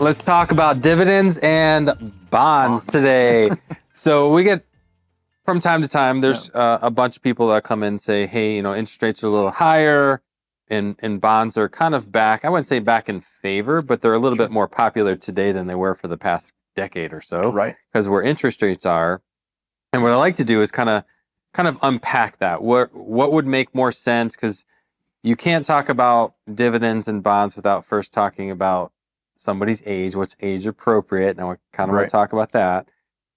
Let's talk about dividends and bonds today. So we get, from time to time, there's a bunch of people that come in and say, hey, interest rates are a little higher and bonds are kind of back. I wouldn't say back in favor, but they're a little bit more popular today than they were for the past decade or so. Right. Because where interest rates are. And what I like to do is kind of unpack that. What would make more sense? Because you can't talk about dividends and bonds without first talking about somebody's age, what's age appropriate. Now we kind of want to talk about that.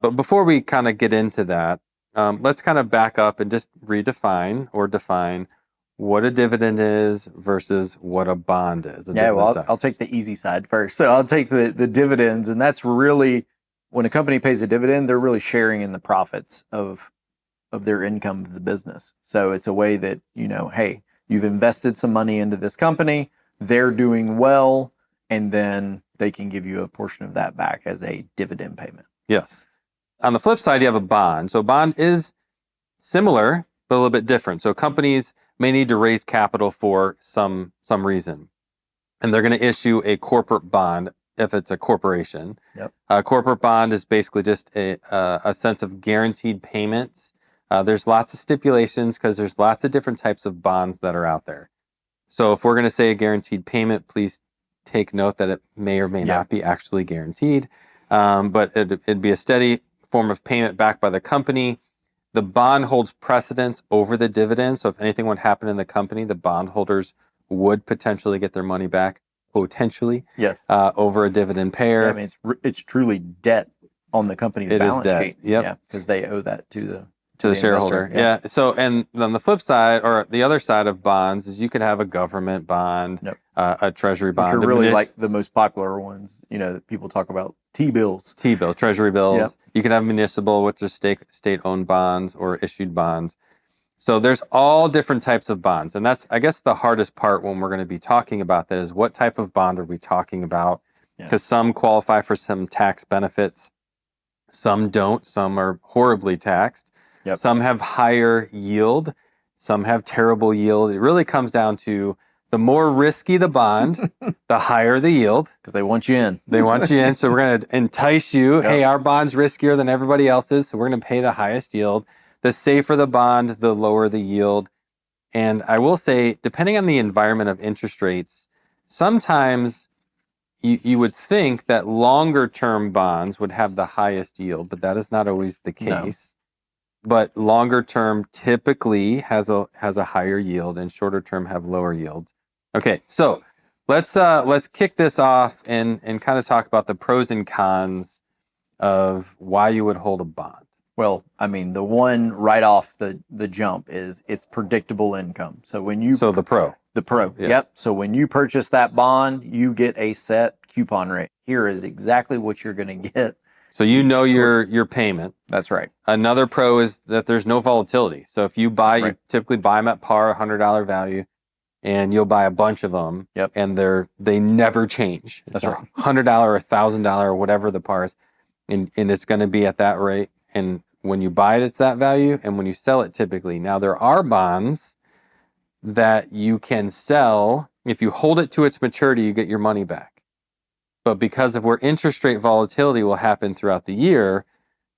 But before we kind of get into that, let's kind of back up and just redefine or define what a dividend is versus what a bond is. I'll take the easy side first. So I'll take the dividends, and that's really, when a company pays a dividend, they're really sharing in the profits of their income of the business. So it's a way that, hey, you've invested some money into this company, they're doing well, and then they can give you a portion of that back as a dividend payment. Yes. On the flip side, you have a bond. So a bond is similar, but a little bit different. So companies may need to raise capital for some reason, and they're going to issue a corporate bond if it's a corporation. Yep. A corporate bond is basically just a sense of guaranteed payments. There's lots of stipulations because there's lots of different types of bonds that are out there. So if we're going to say a guaranteed payment, please take note that it may or may not be actually guaranteed. But it'd be a steady form of payment backed by the company. The bond holds precedence over the dividend. So if anything would happen in the company, the bondholders would potentially get their money back, potentially, over a dividend payer. Yeah, I mean, it's truly debt on the company's balance sheet. Yep. Yeah, because they owe that to the shareholder. Yeah. So, and on the flip side, or the other side of bonds, is you could have a government bond, a treasury bond. Which are really like the most popular ones, that people talk about, T-bills. T-bills, treasury bills. Yep. You can have municipal, which are state-owned bonds or issued bonds. So there's all different types of bonds. And that's, I guess, the hardest part when we're going to be talking about that is what type of bond are we talking about? Because some qualify for some tax benefits. Some don't. Some are horribly taxed. Yep. Some have higher yield. Some have terrible yield. It really comes down to the more risky the bond, the higher the yield. Because they want you in. They want you in. So we're going to entice you. Yep. Hey, our bond's riskier than everybody else's, so we're going to pay the highest yield. The safer the bond, the lower the yield. And I will say, depending on the environment of interest rates, sometimes you would think that longer term bonds would have the highest yield, but that is not always the case. No. But longer term typically has a higher yield, and shorter term have lower yields. Okay, so let's kick this off and kind of talk about the pros and cons of why you would hold a bond. Well, I mean, the one right off the jump is it's predictable income. So when you the pro. Yep. So when you purchase that bond, you get a set coupon rate. Here is exactly what you're going to get. So your payment. That's right. Another pro is that there's no volatility. So if you buy, you typically buy them at par, $100 value, and you'll buy a bunch of them. Yep. And they never change. That's right. $100 or $1,000 or whatever the par is, and it's going to be at that rate. And when you buy it, it's that value, and when you sell it, typically. Now there are bonds that you can sell. If you hold it to its maturity, you get your money back. But because of where interest rate volatility will happen throughout the year,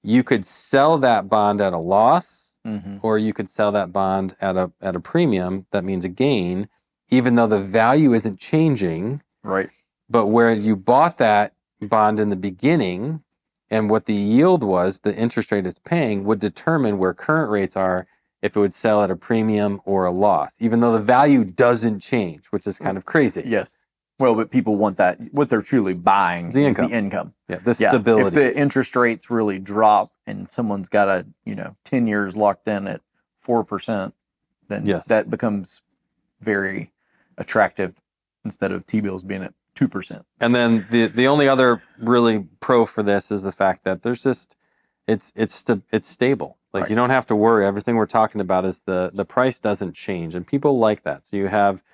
you could sell that bond at a loss, or you could sell that bond at a premium. That means a gain, even though the value isn't changing. Right. But where you bought that bond in the beginning and what the yield was, the interest rate it's paying, would determine where current rates are, if it would sell at a premium or a loss, even though the value doesn't change, which is kind of crazy. Yes. Well, but people want that. What they're truly buying is the income. Yeah, the stability. If the interest rates really drop and someone's got 10 years locked in at 4%, then that becomes very attractive instead of T-bills being at 2%. And then the only other really pro for this is the fact that there's just it's stable. Like you don't have to worry. Everything we're talking about is the price doesn't change, and people like that. So you have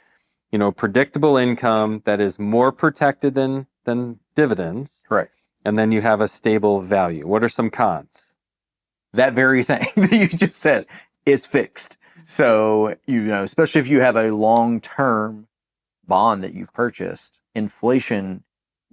predictable income that is more protected than dividends. Correct. And then you have a stable value. What are some cons? That very thing that you just said, it's fixed. So, especially if you have a long-term bond that you've purchased, inflation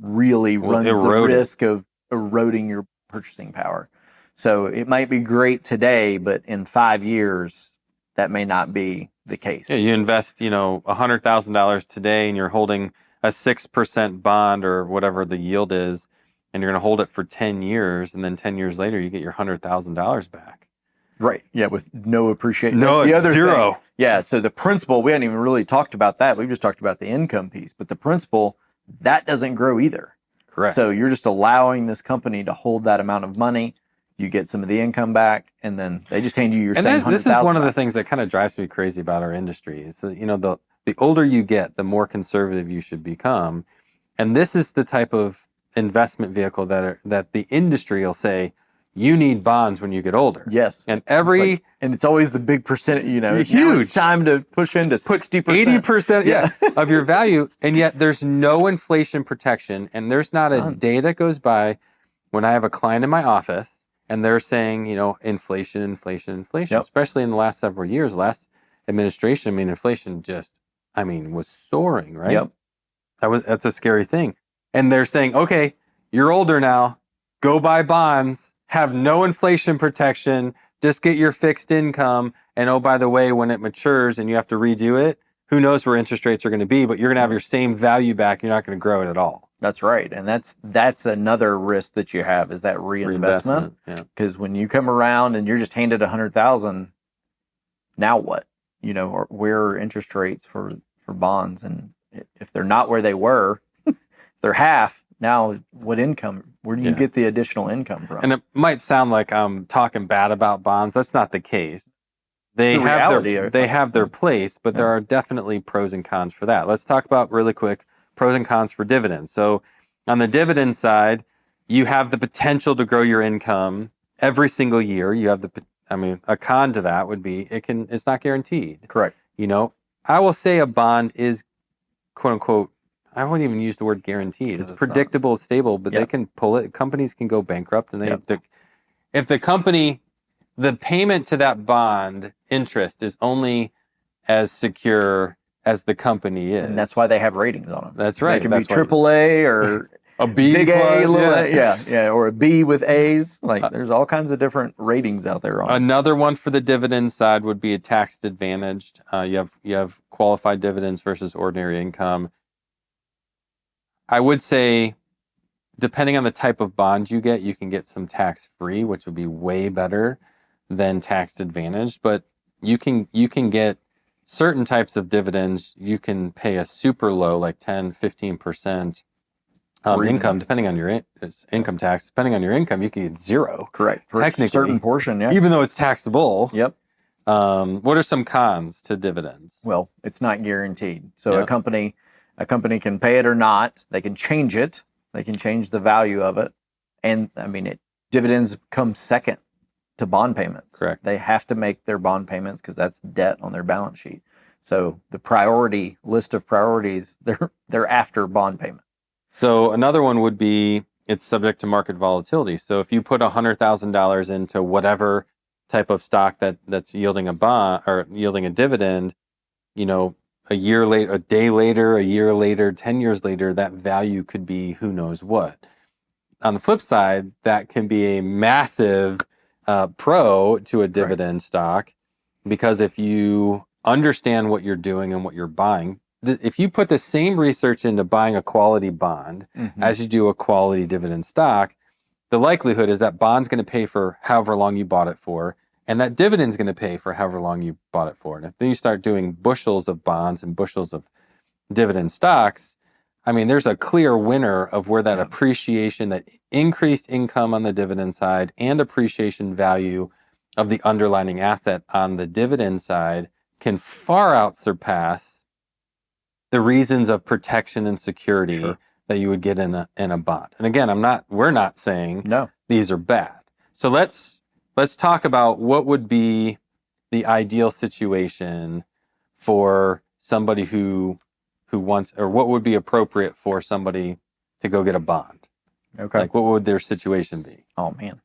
really runs the erode it. risk of eroding your purchasing power. So it might be great today, but in 5 years, that may not be the case. Yeah, you invest, $100,000 today, and you're holding a 6% bond or whatever the yield is, and you're going to hold it for 10 years, and then 10 years later, you get your $100,000 back. Right. Yeah, with no appreciation. No, That's the other zero. thing. Yeah, so the principal, we hadn't even really talked about that. We've just talked about the income piece, but the principal, that doesn't grow either. Correct. So you're just allowing this company to hold that amount of money. You get some of the income back, and then they just hand you your same $100,000 this is one of the back. things that kind of drives me crazy about our industry. Is that, the older you get, the more conservative you should become. And this is the type of investment vehicle that the industry will say, you need bonds when you get older. Yes. And and it's always the big percentage, huge. Now it's time to push into 60%. 80% of your value. And yet there's no inflation protection. And there's not a day that goes by when I have a client in my office and they're saying, inflation, Yep. especially in the last several years, last administration, inflation was soaring, right? Yep. That's a scary thing. And they're saying, okay, you're older now, go buy bonds, have no inflation protection, just get your fixed income. And oh, by the way, when it matures and you have to redo it, who knows where interest rates are going to be, but you're going to have your same value back. You're not going to grow it at all. That's right. And that's another risk that you have is that reinvestment. Because when you come around and you're just handed $100,000, now what? Or where are interest rates for bonds? And if they're not where they were, if they're half, now what income? Where do you get the additional income from? And it might sound like I'm talking bad about bonds. That's not the case. They have their place, but there are definitely pros and cons for that. Let's talk about really quick pros and cons for dividends. So on the dividend side, you have the potential to grow your income every single year. You have a con to that would be it's not guaranteed. Correct. I will say a bond is quote unquote, I wouldn't even use the word guaranteed. It's predictable, it's stable, but they can pull it. Companies can go bankrupt, and if the company, the payment to that bond interest is only as secure as the company is. And that's why they have ratings on them. That's right. They can be AAA or a B, big A, little A, or a B with A's. There's all kinds of different ratings out there on it. Another one for the dividend side would be a tax advantaged. You have qualified dividends versus ordinary income. I would say, depending on the type of bond you can get some tax-free, which would be way better than tax advantaged. But you can get certain types of dividends. You can pay a super low, like 10, 15% income, depending on your income tax. Depending on your income, you can get zero. Correct. For a certain portion, even though it's taxable. Yep. What are some cons to dividends? Well, it's not guaranteed. So a company can pay it or not. They can change it. They can change the value of it. And dividends come second to bond payments. Correct. They have to make their bond payments because that's debt on their balance sheet. So the priority list of priorities, they're after bond payment. So another one would be it's subject to market volatility. So if you put $100,000 into whatever type of stock that's yielding a bond or yielding a dividend, a year later, a day later, a year later, 10 years later, that value could be who knows what. On the flip side, that can be a massive pro to a dividend stock, because if you understand what you're doing and what you're buying, if you put the same research into buying a quality bond as you do a quality dividend stock, the likelihood is that bond's going to pay for however long you bought it for, and that dividend's going to pay for however long you bought it for. And if then you start doing bushels of bonds and bushels of dividend stocks, there's a clear winner of where that appreciation, that increased income on the dividend side and appreciation value of the underlying asset on the dividend side can far out surpass the reasons of protection and security that you would get in a bond. And again, we're not saying these are bad. So let's talk about what would be the ideal situation for somebody who wants, or what would be appropriate for somebody to go get a bond. Okay. What would their situation be? Oh man.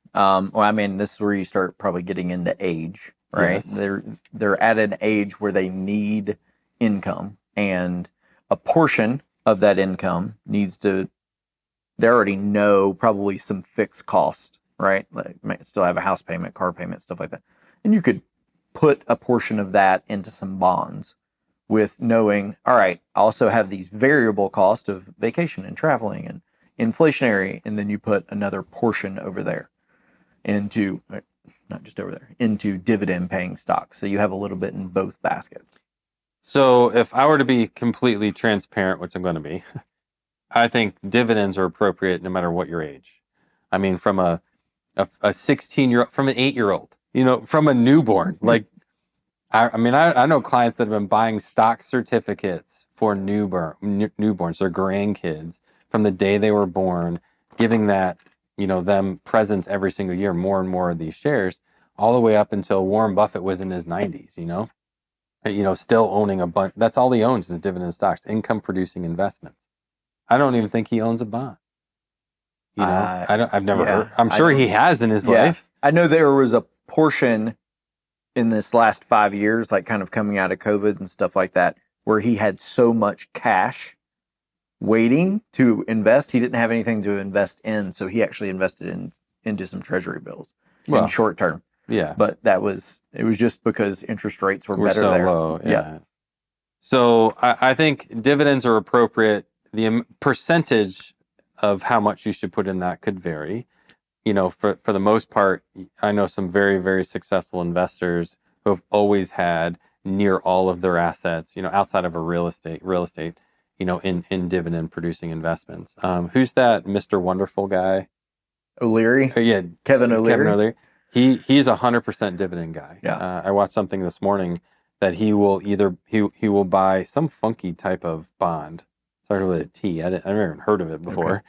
This is where you start probably getting into age, right? Yes. They're at an age where they need income, and a portion of that income needs to they already know probably some fixed cost, right? Like might still have a house payment, car payment, stuff like that. And you could put a portion of that into some bonds with knowing, all right, I also have these variable costs of vacation and traveling and inflationary, and then you put another portion over there into, not just over there, into dividend paying stocks. So you have a little bit in both baskets. So if I were to be completely transparent, which I'm going to be, I think dividends are appropriate no matter what your age. I mean, from a 16-year-old, from an 8-year-old, from a newborn. Like, I know clients that have been buying stock certificates for newborns, their grandkids, from the day they were born, giving that, them presents every single year, more and more of these shares, all the way up until Warren Buffett was in his 90s, still owning a bunch. That's all he owns is dividend stocks, income producing investments. I don't even think he owns a bond. I've never heard. I'm sure he has in his life. I know there was a portion in this last 5 years, like kind of coming out of COVID and stuff like that, where he had so much cash waiting to invest. He didn't have anything to invest in. So he actually invested into some treasury bills in short term. Yeah. But it was just because interest rates were better so there. Low. Yeah. So I think dividends are appropriate. The percentage of how much you should put in that could vary. For the most part, I know some very, very successful investors who have always had near all of their assets, outside of a real estate, in dividend producing investments. Who's that Mr. Wonderful guy? O'Leary? Yeah. Kevin O'Leary. He's 100% dividend guy. Yeah. I watched something this morning that he will he will buy some funky type of bond. Started with a T. I've never even heard of it before.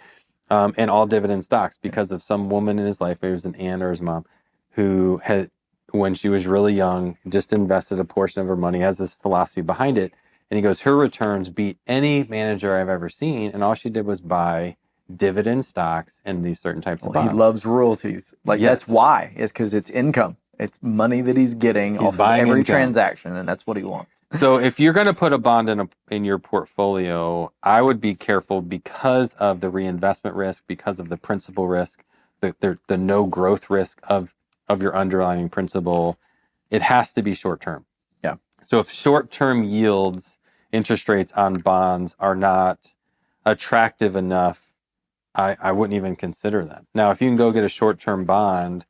Okay. And all dividend stocks because of some woman in his life, maybe it was an aunt or his mom, who had, when she was really young, just invested a portion of her money, has this philosophy behind it. And he goes, her returns beat any manager I've ever seen. And all she did was buy dividend stocks and these certain types of bonds. He loves royalties. That's why. It's because it's income. It's money that he's getting off of every transaction, and that's what he wants. So if you're going to put a bond in your portfolio, I would be careful because of the reinvestment risk, because of the principal risk, the no growth risk of your underlying principal. It has to be short term. Yeah. So if short term yields, interest rates on bonds are not attractive enough, I wouldn't even consider them. Now, if you can go get a short term bond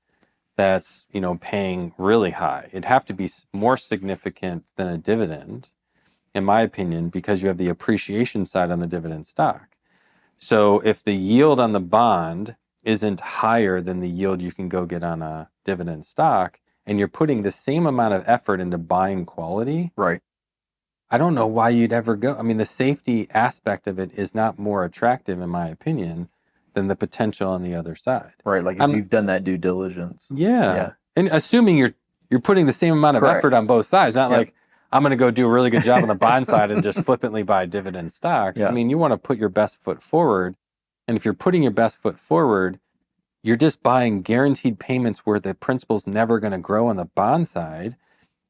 that's paying really high, it'd have to be more significant than a dividend, in my opinion, because you have the appreciation side on the dividend stock. So if the yield on the bond isn't higher than the yield you can go get on a dividend stock, and you're putting the same amount of effort into buying quality, right? I don't know why you'd ever go. I mean, the safety aspect of it is not more attractive, in my opinion, than the potential on the other side. Right, like if you've done that due diligence. Yeah. And assuming you're putting the same amount of effort on both sides, not like I'm going to go do a really good job on the bond side and just flippantly buy dividend stocks. I mean, you want to put your best foot forward. And if you're putting your best foot forward, you're just buying guaranteed payments where the principal's never going to grow on the bond side.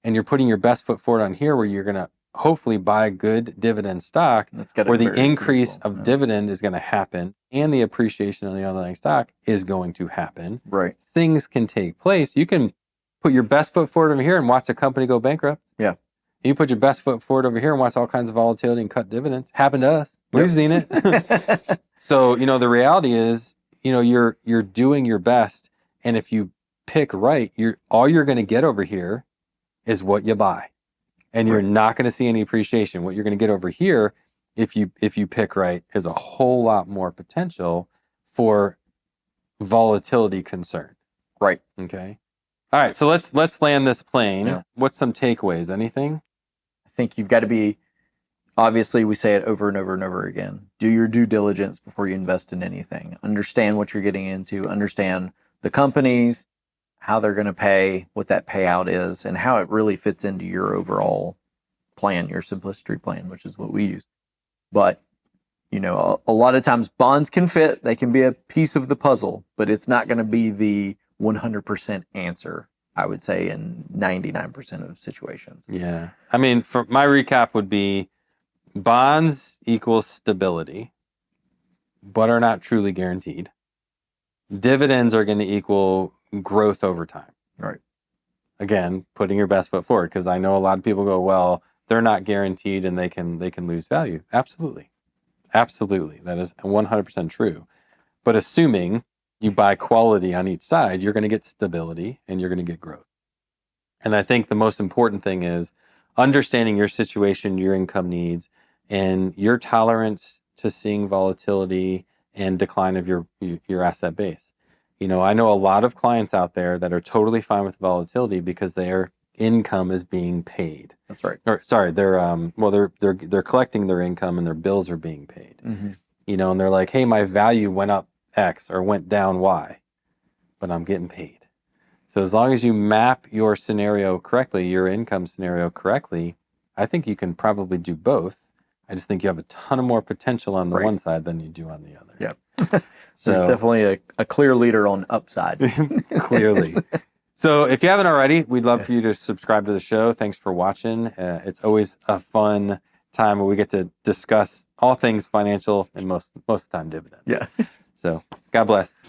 And you're putting your best foot forward on here where you're going to hopefully buy good dividend stock where the increase of dividend is going to happen and the appreciation of the underlying stock is going to happen. Right. Things can take place. You can put your best foot forward over here and watch a company go bankrupt. Yeah. You put your best foot forward over here and watch all kinds of volatility and cut dividends. Happened to us. We've seen it. So, the reality is, you're doing your best. And if you pick right, all you're going to get over here is what you buy. And you're not going to see any appreciation. What you're going to get over here, if you pick right, is a whole lot more potential for volatility concern. Right. Okay. All right. So let's land this plane. Yeah. What's some takeaways? Anything? I think you've got to be, obviously we say it over and over and over again. Do your due diligence before you invest in anything. Understand what you're getting into. Understand the companies, how they're going to pay, what that payout is, and how it really fits into your overall plan, your simplicity plan, which is what we use. But, a lot of times bonds can fit. They can be a piece of the puzzle, but it's not going to be the 100% answer, I would say, in 99% of situations. Yeah. I mean, for my recap would be bonds equals stability. but are not truly guaranteed. Dividends are going to equal growth over time. Right. Again, putting your best foot forward, because I know a lot of people go, well, they're not guaranteed and they can lose value. Absolutely. Absolutely. That is 100% true. But assuming you buy quality on each side, you're going to get stability and you're going to get growth. And I think the most important thing is understanding your situation, your income needs, and your tolerance to seeing volatility and decline of your asset base. You know, I know a lot of clients out there that are totally fine with volatility because their income is being paid. That's right. Or sorry, they're collecting their income and their bills are being paid. Mm-hmm. You know, and they're like, hey, my value went up X or went down Y, but I'm getting paid. So as long as you map your scenario correctly, your income scenario correctly, I think you can probably do both. I just think you have a ton of more potential on the one side than you do on the other. Yeah. So there's definitely a clear leader on upside. Clearly. So if you haven't already, we'd love for you to subscribe to the show. Thanks for watching. It's always a fun time where we get to discuss all things financial and most of the time dividends. Yeah. So God bless.